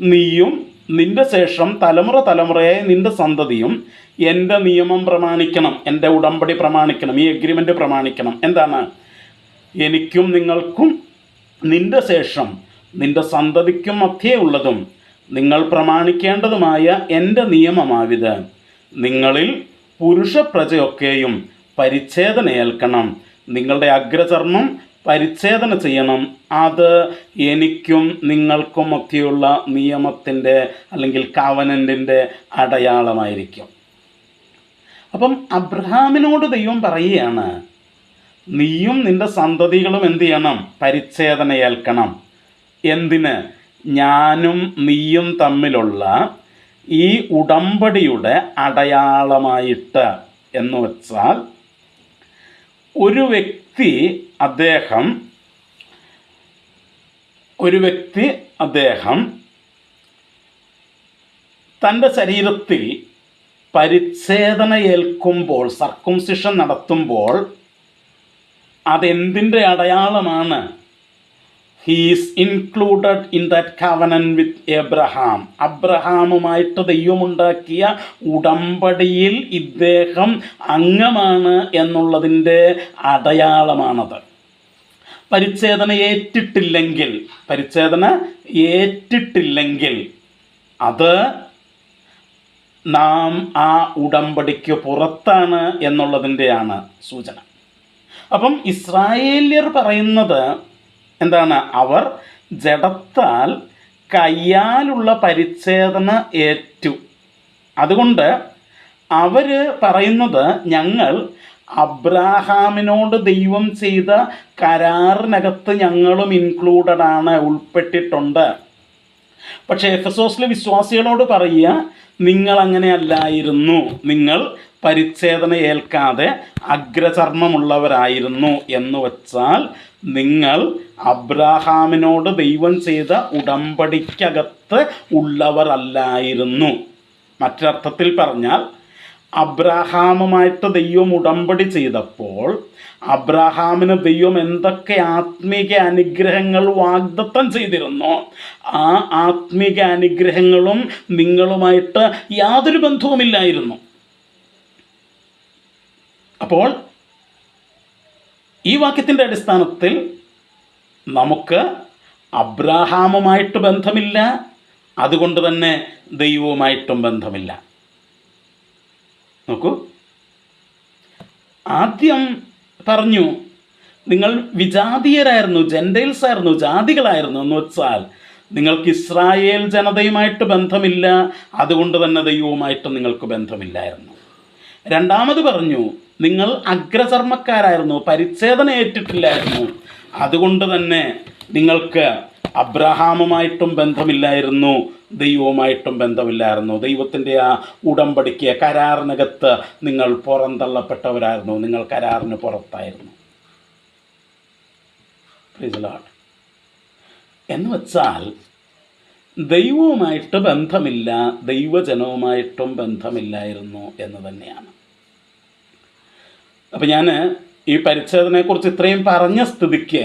നീയും നിന്റെ ശേഷം തലമുറയായി നിന്റെ സന്തതിയും എൻ്റെ നിയമം പ്രമാണിക്കണം, എൻ്റെ ഉടമ്പടി പ്രമാണിക്കണം, ഈ എഗ്രിമെൻ്റ് പ്രമാണിക്കണം. എന്താണ്? എനിക്കും നിങ്ങൾക്കും നിന്റെ ശേഷം നിന്റെ സന്തതിക്കും മധ്യേ ഉള്ളതും നിങ്ങൾ പ്രമാണിക്കേണ്ടതുമായ എൻ്റെ നിയമമാവിത്. നിങ്ങളിൽ പുരുഷ പ്രജയൊക്കെയും പരിച്ഛേദന ഏൽക്കണം, നിങ്ങളുടെ അഗ്രചർമ്മം പരിച്ഛേദന ചെയ്യണം, അത് എനിക്കും നിങ്ങൾക്കും ഒക്കെയുള്ള നിയമത്തിൻ്റെ അല്ലെങ്കിൽ കവനൻ്റിൻ്റെ അടയാളമായിരിക്കും. അപ്പം അബ്രഹാമിനോട് ദൈവം പറയുകയാണ് നീയും നിൻ്റെ സന്തതികളും എന്ത് ചെയ്യണം? പരിച്ഛേദന ഏൽക്കണം. എന്തിന്? ഞാനും നീയും തമ്മിലുള്ള ഈ ഉടമ്പടിയുടെ അടയാളമായിട്ട്. എന്ന് വെച്ചാൽ ഒരു വ്യക്തി അദ്ദേഹം തൻ്റെ ശരീരത്തിൽ പരിച്ഛേദന ഏൽക്കുമ്പോൾ, സർക്കംസിഷൻ നടത്തുമ്പോൾ അതെന്തിൻ്റെ അടയാളമാണ്? He is included in that covenant with Abraham. അബ്രഹാമുമായിട്ട് ദൈവമുണ്ടാക്കിയ ഉടമ്പടിയിൽ ഇദ്ദേഹം അംഗമാണ് എന്നുള്ളതിൻ്റെ അടയാളമാണത്. പരിച്ഛേദന ഏറ്റിട്ടില്ലെങ്കിൽ അത് നാം ആ ഉടമ്പടിക്ക് പുറത്താണ് എന്നുള്ളതിൻ്റെയാണ് സൂചന. അപ്പം ഇസ്രായേല്യർ പറയുന്നത് എന്താണ്? അവർ ജഡത്താൽ കയ്യാലുള്ള പരിച്ഛേദന ഏറ്റു. അതുകൊണ്ട് അവർ പറയുന്നത് ഞങ്ങൾ അബ്രാഹാമിനോട് ദൈവം ചെയ്ത കരാറിനകത്ത് ഞങ്ങളും ഇൻക്ലൂഡഡ് ആണ്, ഉൾപ്പെട്ടിട്ടുണ്ട്. പക്ഷേ എഫെസോസിലെ വിശ്വാസികളോട് പറയുക നിങ്ങൾ അങ്ങനെ അല്ലായിരുന്നു, നിങ്ങൾ പരിച്ഛേദന ഏൽക്കാതെ അഗ്രചർമ്മമുള്ളവരായിരുന്നു. എന്ന് വച്ചാൽ നിങ്ങൾ അബ്രാഹാമിനോട് ദൈവം ചെയ്ത ഉടമ്പടിക്കകത്ത് ഉള്ളവരല്ലായിരുന്നു. മറ്റൊരർത്ഥത്തിൽ പറഞ്ഞാൽ അബ്രാഹാമുമായിട്ട് ദൈവം ഉടമ്പടി ചെയ്തപ്പോൾ അബ്രാഹാമിന് ദൈവം എന്തൊക്കെ ആത്മീക അനുഗ്രഹങ്ങൾ വാഗ്ദത്തം ചെയ്തിരുന്നോ ആ ആത്മീക അനുഗ്രഹങ്ങളും നിങ്ങളുമായിട്ട് യാതൊരു ബന്ധവുമില്ലായിരുന്നു. അപ്പോൾ ഈ വാക്യത്തിൻ്റെ അടിസ്ഥാനത്തിൽ നമുക്ക് അബ്രാഹാമുമായിട്ട് ബന്ധമില്ല, അതുകൊണ്ട് തന്നെ ദൈവവുമായിട്ടും ബന്ധമില്ല. നോക്കൂ, ആദ്യം പറഞ്ഞു നിങ്ങൾ വിജാതീയരായിരുന്നു, ജെൻറ്റൈൽസ് ആയിരുന്നു, ജാതികളായിരുന്നു എന്ന് വെച്ചാൽ നിങ്ങൾക്ക് ഇസ്രായേൽ ജനതയുമായിട്ട് ബന്ധമില്ല, അതുകൊണ്ട് തന്നെ ദൈവവുമായിട്ടും നിങ്ങൾക്ക് ബന്ധമില്ലായിരുന്നു. രണ്ടാമത് പറഞ്ഞു നിങ്ങൾ അഗ്രചർമ്മക്കാരായിരുന്നു, പരിച്ഛേദന ഏറ്റിട്ടില്ലായിരുന്നു, അതുകൊണ്ട് തന്നെ നിങ്ങൾക്ക് അബ്രഹാമുമായിട്ടും ബന്ധമില്ലായിരുന്നു, ദൈവവുമായിട്ടും ബന്ധമില്ലായിരുന്നു. ദൈവത്തിൻ്റെ ആ ഉടമ്പടിക്ക്, കരാറിനകത്ത് നിങ്ങൾ പുറന്തള്ളപ്പെട്ടവരായിരുന്നു, നിങ്ങൾ കരാറിന് പുറത്തായിരുന്നു. എന്ന് വെച്ചാൽ ദൈവവുമായിട്ട് ബന്ധമില്ല, ദൈവജനവുമായിട്ടും ബന്ധമില്ലായിരുന്നു എന്ന് തന്നെയാണ്. അപ്പം ഞാൻ ഈ പരിച്ഛേദനയെക്കുറിച്ച് ഇത്രയും പറഞ്ഞ സ്ഥിതിക്ക്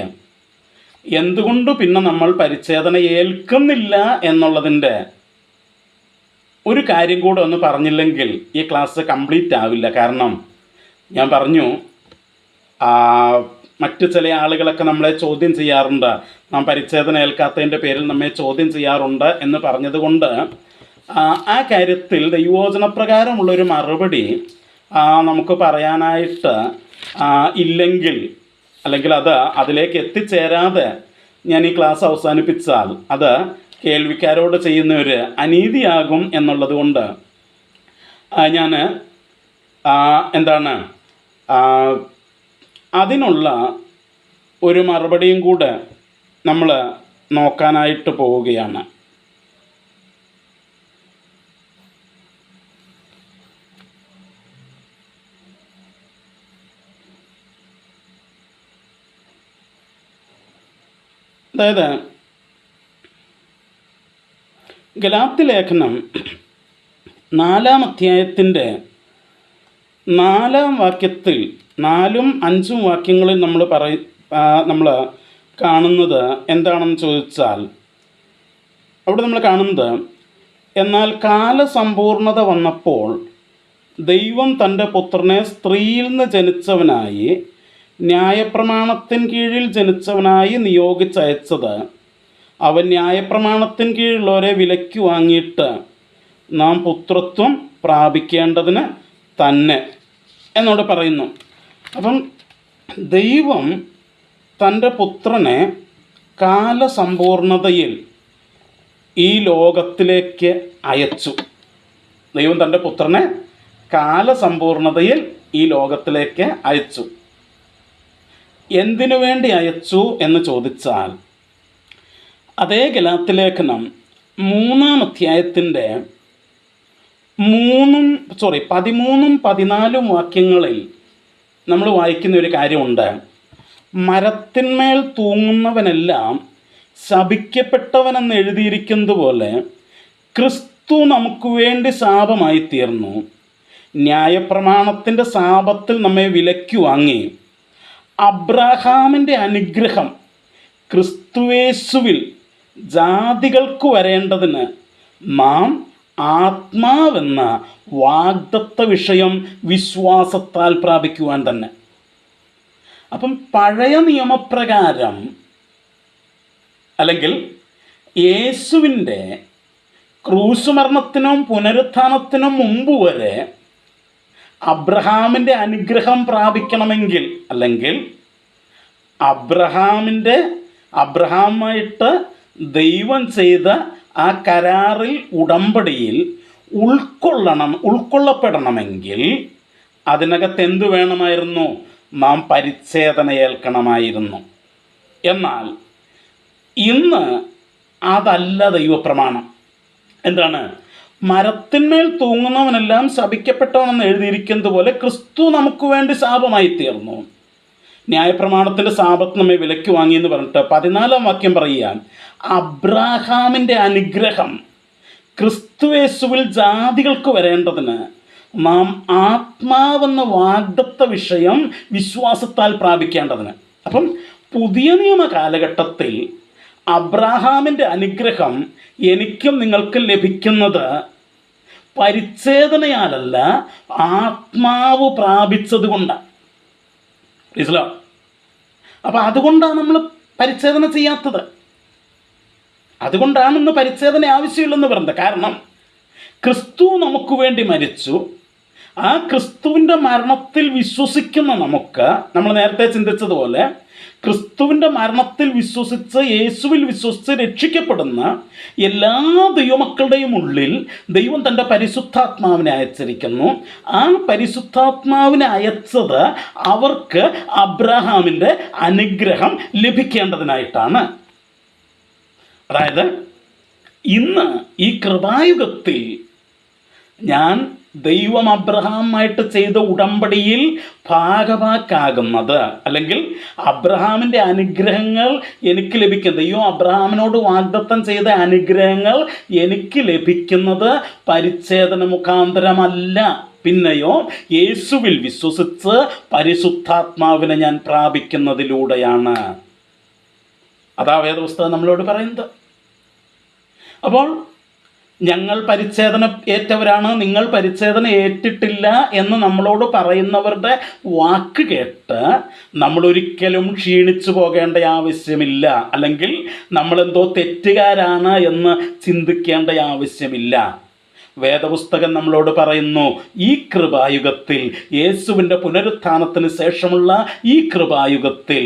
എന്തുകൊണ്ട് പിന്നെ നമ്മൾ പരിച്ഛേദന ഏൽക്കുന്നില്ല എന്നുള്ളതിൻ്റെ ഒരു കാര്യം കൂടെ ഒന്ന് പറഞ്ഞില്ലെങ്കിൽ ഈ ക്ലാസ് കംപ്ലീറ്റ് ആവില്ല. കാരണം ഞാൻ പറഞ്ഞു മറ്റു ചില ആളുകളൊക്കെ നമ്മളെ ചോദ്യം ചെയ്യാറുണ്ട്, നാം പരിച്ഛേദന ഏൽക്കാത്തതിൻ്റെ പേരിൽ നമ്മെ ചോദ്യം ചെയ്യാറുണ്ട് എന്ന് പറഞ്ഞതുകൊണ്ട് ആ കാര്യത്തിൽ ദൈവവചനപ്രകാരമുള്ളൊരു മറുപടി നമുക്ക് പറയാനായിട്ട് ഇല്ലെങ്കിൽ, അല്ലെങ്കിൽ അതിലേക്ക് എത്തിച്ചേരാതെ ഞാൻ ഈ ക്ലാസ് അവസാനിപ്പിച്ചാൽ അത് കേൾവിക്കാരോട് ചെയ്യുന്ന ഒരു അനീതിയാകും എന്നുള്ളത് കൊണ്ട് ഞാൻ അതിനുള്ള ഒരു മറുപടിയും കൂടെ നമ്മൾ നോക്കാനായിട്ട് പോവുകയാണ്. അതായത് ഗലാത്യ ലേഖനം 4-ാം അധ്യായത്തിൻ്റെ 4-ാം വാക്യത്തിൽ 4ഉം 5ഉം വാക്യങ്ങളിൽ നമ്മൾ കാണുന്നത് എന്താണെന്ന് ചോദിച്ചാൽ, അവിടെ നമ്മൾ കാണുന്നത്, എന്നാൽ കാലസമ്പൂർണത വന്നപ്പോൾ ദൈവം തൻ്റെ പുത്രനെ സ്ത്രീയിൽ നിന്ന് ജനിച്ചവനായി ന്യായപ്രമാണത്തിൻ കീഴിൽ ജനിച്ചവനായി നിയോഗിച്ചയച്ചത് അവൻ ന്യായപ്രമാണത്തിൻ കീഴിലുള്ളവരെ വിലയ്ക്ക് വാങ്ങിയിട്ട് നാം പുത്രത്വം പ്രാപിക്കേണ്ടതിന് തന്നെ എന്നോട് പറയുന്നു. അപ്പം ദൈവം തൻ്റെ പുത്രനെ കാലസമ്പൂർണതയിൽ ഈ ലോകത്തിലേക്ക് അയച്ചു. ദൈവം തൻ്റെ പുത്രനെ കാലസമ്പൂർണതയിൽ ഈ ലോകത്തിലേക്ക് അയച്ചു. എന്തിനു വേണ്ടി അയച്ചു എന്ന് ചോദിച്ചാൽ, അതേ ഗലാത്യ ലേഖനം 3-ാം അധ്യായത്തിൻ്റെ 13ഉം 14ഉം വാക്യങ്ങളിൽ നമ്മൾ വായിക്കുന്ന ഒരു കാര്യമുണ്ട്. മരത്തിന്മേൽ തൂങ്ങുന്നവനെല്ലാം ശപിക്കപ്പെട്ടവനെന്ന് എഴുതിയിരിക്കുന്നത് പോലെ ക്രിസ്തു നമുക്ക് വേണ്ടി ശാപമായി തീർന്നു. ന്യായപ്രമാണത്തിൻ്റെ ശാപത്തിൽ നമ്മെ വിലയ്ക്ക് വാങ്ങി അബ്രഹാമിൻ്റെ അനുഗ്രഹം ക്രിസ്തുയേശുവിൽ ജാതികൾക്ക് വരേണ്ടതിന് നാം ആത്മാവെന്ന വാഗ്ദത്ത വിഷയം വിശ്വാസത്താൽ പ്രാപിക്കുവാൻ തന്നെ. അപ്പം പഴയ നിയമപ്രകാരം, അല്ലെങ്കിൽ യേശുവിൻ്റെ ക്രൂശുമരണത്തിനും പുനരുത്ഥാനത്തിനും മുമ്പ് വരെ അബ്രഹാമിൻ്റെ അനുഗ്രഹം പ്രാപിക്കണമെങ്കിൽ, അല്ലെങ്കിൽ അബ്രഹാമായിട്ട് ദൈവം ചെയ്ത ആ കരാറിൽ, ഉടമ്പടിയിൽ ഉൾക്കൊള്ളപ്പെടണമെങ്കിൽ അതിനകത്ത് എന്തു വേണമായിരുന്നു? നാം പരിച്ഛേദന ഏൽക്കണമായിരുന്നു. എന്നാൽ ഇന്ന് അതല്ല ദൈവപ്രമാണം. എന്താണ്? മരത്തിന്മേൽ തൂങ്ങുന്നവനെല്ലാം ശപിക്കപ്പെട്ടവനെന്ന് എഴുതിയിരിക്കുന്നത് പോലെ ക്രിസ്തു നമുക്ക് വേണ്ടി ശാപമായി തീർന്നു. ന്യായപ്രമാണത്തിൻ്റെ ശാപത്ത് നമ്മെ വിലയ്ക്ക് വാങ്ങിയെന്ന് പറഞ്ഞിട്ട് 14-ാം വാക്യം പറയുക, അബ്രഹാമിൻ്റെ അനുഗ്രഹം ക്രിസ്തുയേശുവിൽ ജാതികൾക്ക് വരേണ്ടതിന് നാം ആത്മാവെന്ന വാഗ്ദത്ത വിഷയം വിശ്വാസത്താൽ പ്രാപിക്കേണ്ടതിന്. അപ്പം പുതിയ നിയമ കാലഘട്ടത്തിൽ അബ്രഹാമിൻ്റെ അനുഗ്രഹം എനിക്കും നിങ്ങൾക്കും ലഭിക്കുന്നത് പരിച്ഛേദനയാലല്ല, ആത്മാവ് പ്രാപിച്ചത് കൊണ്ടാണ്. അപ്പം അതുകൊണ്ടാണ് നമ്മൾ പരിച്ഛേദന ചെയ്യാത്തത്. അതുകൊണ്ടാണ് ഇന്ന് പരിച്ഛേദന ആവശ്യമില്ലെന്ന് പറയുന്നത്. കാരണം ക്രിസ്തു നമുക്ക് വേണ്ടി മരിച്ചു. ആ ക്രിസ്തുവിൻ്റെ മരണത്തിൽ വിശ്വസിക്കുന്ന നമുക്ക്, നമ്മൾ നേരത്തെ ചിന്തിച്ചതുപോലെ ക്രിസ്തുവിൻ്റെ മരണത്തിൽ വിശ്വസിച്ച്, യേശുവിൽ വിശ്വസിച്ച് രക്ഷിക്കപ്പെടുന്ന എല്ലാ ദൈവമക്കളുടെയും ഉള്ളിൽ ദൈവം തൻ്റെ പരിശുദ്ധാത്മാവിനെ അയച്ചിരിക്കുന്നു. ആ പരിശുദ്ധാത്മാവിനെ അയച്ചത് അവർക്ക് അബ്രഹാമിൻ്റെ അനുഗ്രഹം ലഭിക്കേണ്ടതിനായിട്ടാണ്. അതായത് ഇന്ന് ഈ കൃപായുഗത്തിൽ ഞാൻ ദൈവം അബ്രഹാമായിട്ട് ചെയ്ത ഉടമ്പടിയിൽ ഭാഗവാക്കാകുന്നത്, അല്ലെങ്കിൽ അബ്രഹാമിൻ്റെ അനുഗ്രഹങ്ങൾ എനിക്ക് ലഭിക്കും, ദൈവം അബ്രഹാമിനോട് വാഗ്ദത്തം ചെയ്ത അനുഗ്രഹങ്ങൾ എനിക്ക് ലഭിക്കുന്നത് പരിച്ഛേദന മുഖാന്തരമല്ല, പിന്നെയോ യേശുവിൽ വിശ്വസിച്ച് പരിശുദ്ധാത്മാവിനെ ഞാൻ പ്രാപിക്കുന്നതിലൂടെയാണ്. അതാ വേദപുസ്തകം നമ്മളോട് പറയുന്നത്. അപ്പോൾ ഞങ്ങൾ പരിച്ഛേദന ഏറ്റവരാണ്, നിങ്ങൾ പരിച്ഛേദന ഏറ്റിട്ടില്ല എന്ന് നമ്മളോട് പറയുന്നവരുടെ വാക്ക് കേട്ട് നമ്മളൊരിക്കലും ക്ഷീണിച്ചു പോകേണ്ട ആവശ്യമില്ല, അല്ലെങ്കിൽ നമ്മളെന്തോ തെറ്റുകാരാണ് എന്ന് ചിന്തിക്കേണ്ട ആവശ്യമില്ല. വേദപുസ്തകം നമ്മളോട് പറയുന്നു, ഈ കൃപായുഗത്തിൽ, യേശുവിൻ്റെ പുനരുത്ഥാനത്തിന് ശേഷമുള്ള ഈ കൃപായുഗത്തിൽ,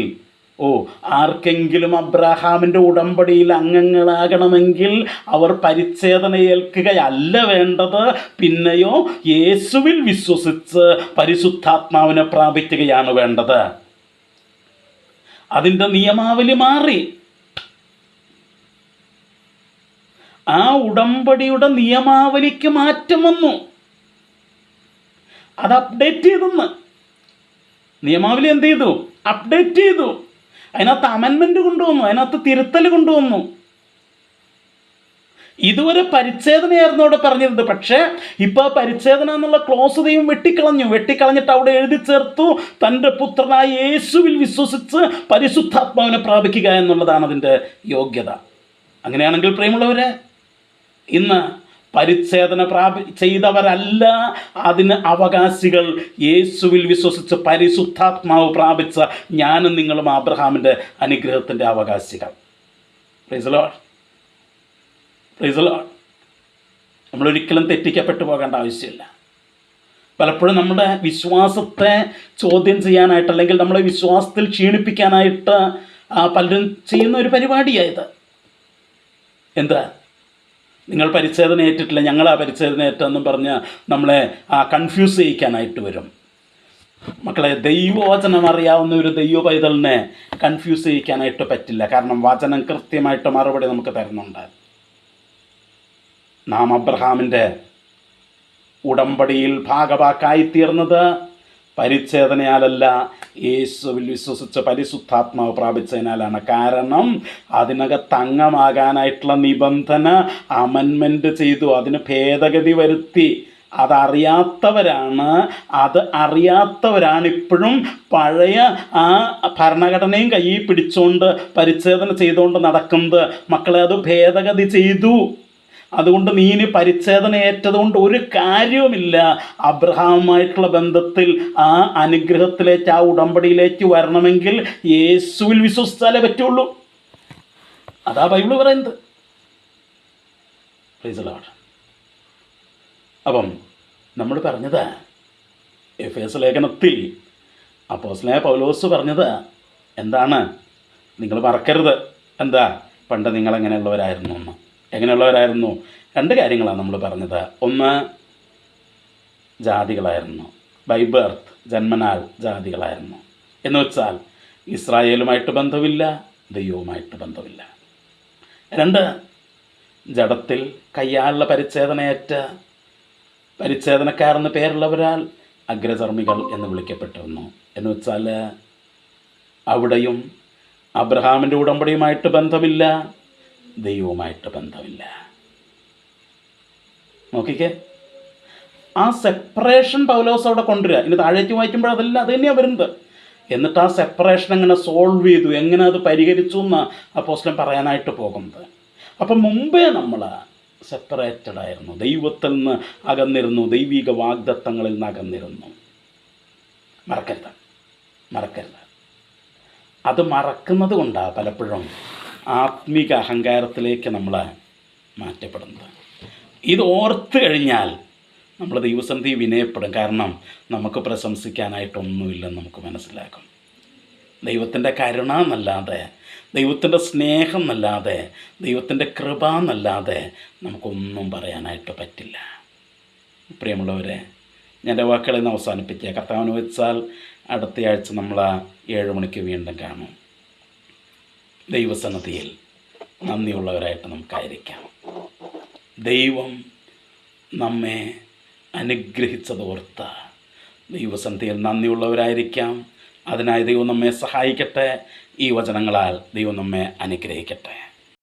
ആർക്കെങ്കിലും അബ്രഹാമിൻ്റെ ഉടമ്പടിയിൽ അംഗങ്ങളാകണമെങ്കിൽ അവർ പരിച്ഛേദന ഏൽക്കുകയല്ല വേണ്ടത്, പിന്നെയോ യേശുവിൽ വിശ്വസിച്ച് പരിശുദ്ധാത്മാവിനെ പ്രാപിക്കുകയാണ് വേണ്ടത്. അതിൻ്റെ നിയമാവലി മാറി. ആ ഉടമ്പടിയുടെ നിയമാവലിക്ക് മാറ്റം വന്നു. അത് അപ്ഡേറ്റ് ചെയ്തെന്ന്. നിയമാവലി എന്ത് ചെയ്തു? അപ്ഡേറ്റ് ചെയ്തു. അതിനകത്ത് അമെൻമെൻറ്റ് കൊണ്ടുവന്നു, അതിനകത്ത് തിരുത്തൽ കൊണ്ടുവന്നു. ഇതുവരെ പരിച്ഛേദനയായിരുന്നു അവിടെ പറഞ്ഞിരുന്നത്. പക്ഷേ ഇപ്പോൾ പരിച്ഛേദന എന്നുള്ള ക്ലോസ് ദൈവം വെട്ടിക്കളഞ്ഞിട്ട് അവിടെ എഴുതി ചേർത്തു, തൻ്റെ പുത്രനായ യേശുവിൽ വിശ്വസിച്ച് പരിശുദ്ധാത്മാവിനെ പ്രാപിക്കുക എന്നുള്ളതാണ് അതിൻ്റെ യോഗ്യത. അങ്ങനെയാണെങ്കിൽ പ്രിയമുള്ളവരെ, ഇന്ന് പരിച്ഛേദന ചെയ്തവരല്ല അതിന് അവകാശികൾ. യേശുവിൽ വിശ്വസിച്ച് പരിശുദ്ധാത്മാവ് പ്രാപിച്ച ഞാനും നിങ്ങളും അബ്രഹാമിൻ്റെ അനുഗ്രഹത്തിൻ്റെ അവകാശികൾ. Praise the Lord, praise the Lord. നമ്മളൊരിക്കലും തെറ്റിക്കപ്പെട്ടു പോകേണ്ട ആവശ്യമില്ല. പലപ്പോഴും നമ്മുടെ വിശ്വാസത്തെ ചോദ്യം ചെയ്യാനായിട്ട്, അല്ലെങ്കിൽ നമ്മളെ വിശ്വാസത്തിൽ ക്ഷീണിപ്പിക്കാനായിട്ട് പലരും ചെയ്യുന്ന ഒരു പരിപാടിയായത്. എന്താ? നിങ്ങൾ പരിച്ഛേദന ഏറ്റിട്ടില്ല, ഞങ്ങൾ ആ പരിച്ഛേദന ഏറ്റെന്നും പറഞ്ഞ് നമ്മളെ കൺഫ്യൂസ് ചെയ്യിക്കാനായിട്ട് വരും. മക്കളെ, ദൈവവചനം അറിയാവുന്ന ഒരു ദൈവ പൈതലിനെ കൺഫ്യൂസ് ചെയ്യിക്കാനായിട്ട് പറ്റില്ല. കാരണം വചനം കൃത്യമായിട്ട് മറുപടി നമുക്ക് തരുന്നുണ്ട്. നാം അബ്രഹാമിൻ്റെ ഉടമ്പടിയിൽ ഭാഗവാക്കായിത്തീർന്നത് പരിച്ഛേദനയാലല്ല, യേശുവിൽ വിശ്വസിച്ച് പരിശുദ്ധാത്മാവ് പ്രാപിച്ചതിനാലാണ്. കാരണം അതിനകത്ത് അംഗമാകാനായിട്ടുള്ള നിബന്ധന അമെൻമെൻറ്റ് ചെയ്തു, അതിന് ഭേദഗതി വരുത്തി. അറിയാത്തവരാണ് ഇപ്പോഴും പഴയ ആ ഭരണഘടനയും കയ്യിൽ പിടിച്ചുകൊണ്ട് പരിച്ഛേദന ചെയ്തുകൊണ്ട് നടക്കുന്നത്. മക്കളെ, അത് ഭേദഗതി ചെയ്തു. അതുകൊണ്ട് നീ ഇനി പരിച്ഛേദന ഏറ്റതുകൊണ്ട് ഒരു കാര്യവുമില്ല. അബ്രഹാമുമായിട്ടുള്ള ബന്ധത്തിൽ ആ അനുഗ്രഹത്തിലേക്ക്, ആ ഉടമ്പടിയിലേക്ക് വരണമെങ്കിൽ യേശുവിൽ വിശ്വസിച്ചാലേ പറ്റുള്ളൂ. അതാ ബൈബിൾ പറയുന്നത്. Price the Lord. അപ്പം നമ്മൾ പറഞ്ഞത് എഫേസ്യ ലേഖനത്തിൽ അപ്പോസ്തലനായ പൗലോസ് പറഞ്ഞത് എന്താണ്? നിങ്ങൾ മറക്കരുത്. എന്താ? പണ്ട് നിങ്ങളെങ്ങനെയുള്ളവരായിരുന്നു എന്ന്. എങ്ങനെയുള്ളവരായിരുന്നു? രണ്ട് കാര്യങ്ങളാണ് നമ്മൾ പറഞ്ഞത്. ഒന്ന്, ജാതികളായിരുന്നു. By birth, ജന്മനാൽ ജാതികളായിരുന്നു. എന്ന് വെച്ചാൽ ഇസ്രായേലുമായിട്ട് ബന്ധമില്ല, ദൈവവുമായിട്ട് ബന്ധമില്ല. രണ്ട്, ജഡത്തിൽ കയ്യാലുള്ള പരിച്ഛേദനയേറ്റ പരിച്ഛേദനക്കാരെന്ന് പേരുള്ളവരാൽ അഗ്രചർമ്മികൾ എന്ന് വിളിക്കപ്പെട്ടിരുന്നു. എന്ന് വെച്ചാൽ അവിടെയും അബ്രഹാമിൻ്റെ ഉടമ്പടിയുമായിട്ട് ബന്ധമില്ല, ദൈവവുമായിട്ട് ബന്ധമില്ല. നോക്കിക്കേ, ആ സെപ്പറേഷൻ പൗലോസ് അവിടെ കൊണ്ടുവരിക. ഇനി താഴേക്ക് വായിക്കുമ്പോൾ അത് തന്നെയാണ് വരുന്നത്. എന്നിട്ട് ആ സെപ്പറേഷൻ എങ്ങനെ സോൾവ് ചെയ്തു, എങ്ങനെ അത് പരിഹരിച്ചു എന്ന് അപ്പോസ്തലൻ പറയാനായിട്ട് പോകുന്നത്. അപ്പം മുമ്പേ നമ്മൾ സെപ്പറേറ്റഡ് ആയിരുന്നു, ദൈവത്തിൽ നിന്ന് അകന്നിരുന്നു, ദൈവിക വാഗ്ദത്തങ്ങളിൽ നിന്ന് അകന്നിരുന്നു. മറക്കരുത്. അത് മറക്കുന്നത് കൊണ്ടാണ് പലപ്പോഴും ആത്മീക അഹങ്കാരത്തിലേക്ക് നമ്മൾ മാറ്റപ്പെടുന്നത്. ഇത് ഓർത്ത് കഴിഞ്ഞാൽ നമ്മൾ ദൈവസന്ധി വിനയപ്പെടും. കാരണം നമുക്ക് പ്രശംസിക്കാനായിട്ടൊന്നുമില്ലെന്ന് നമുക്ക് മനസ്സിലാക്കും. ദൈവത്തിൻ്റെ കരുണ എന്നല്ലാതെ, ദൈവത്തിൻ്റെ സ്നേഹം എന്നല്ലാതെ, ദൈവത്തിൻ്റെ കൃപ എന്നല്ലാതെ നമുക്കൊന്നും പറയാനായിട്ട് പറ്റില്ല. പ്രിയമുള്ളവരെ, ഞാൻ എൻ്റെ വാക്കുകളിൽ നിന്ന് അവസാനിപ്പിക്കുക. കർത്താവിന് വെച്ചാൽ അടുത്ത ആഴ്ച നമ്മൾ 7 മണിക്ക് വീണ്ടും കാണും. ദൈവസന്നിധിയിൽ നന്ദിയുള്ളവരായിട്ട് നമുക്കായിരിക്കാം. ദൈവം നമ്മെ അനുഗ്രഹിച്ചതോർത്ത ദൈവസന്നിധിയിൽ നന്ദിയുള്ളവരായിരിക്കാം. അതിനായി ദൈവം നമ്മെ സഹായിക്കട്ടെ. ഈ വചനങ്ങളാൽ ദൈവം നമ്മെ അനുഗ്രഹിക്കട്ടെ.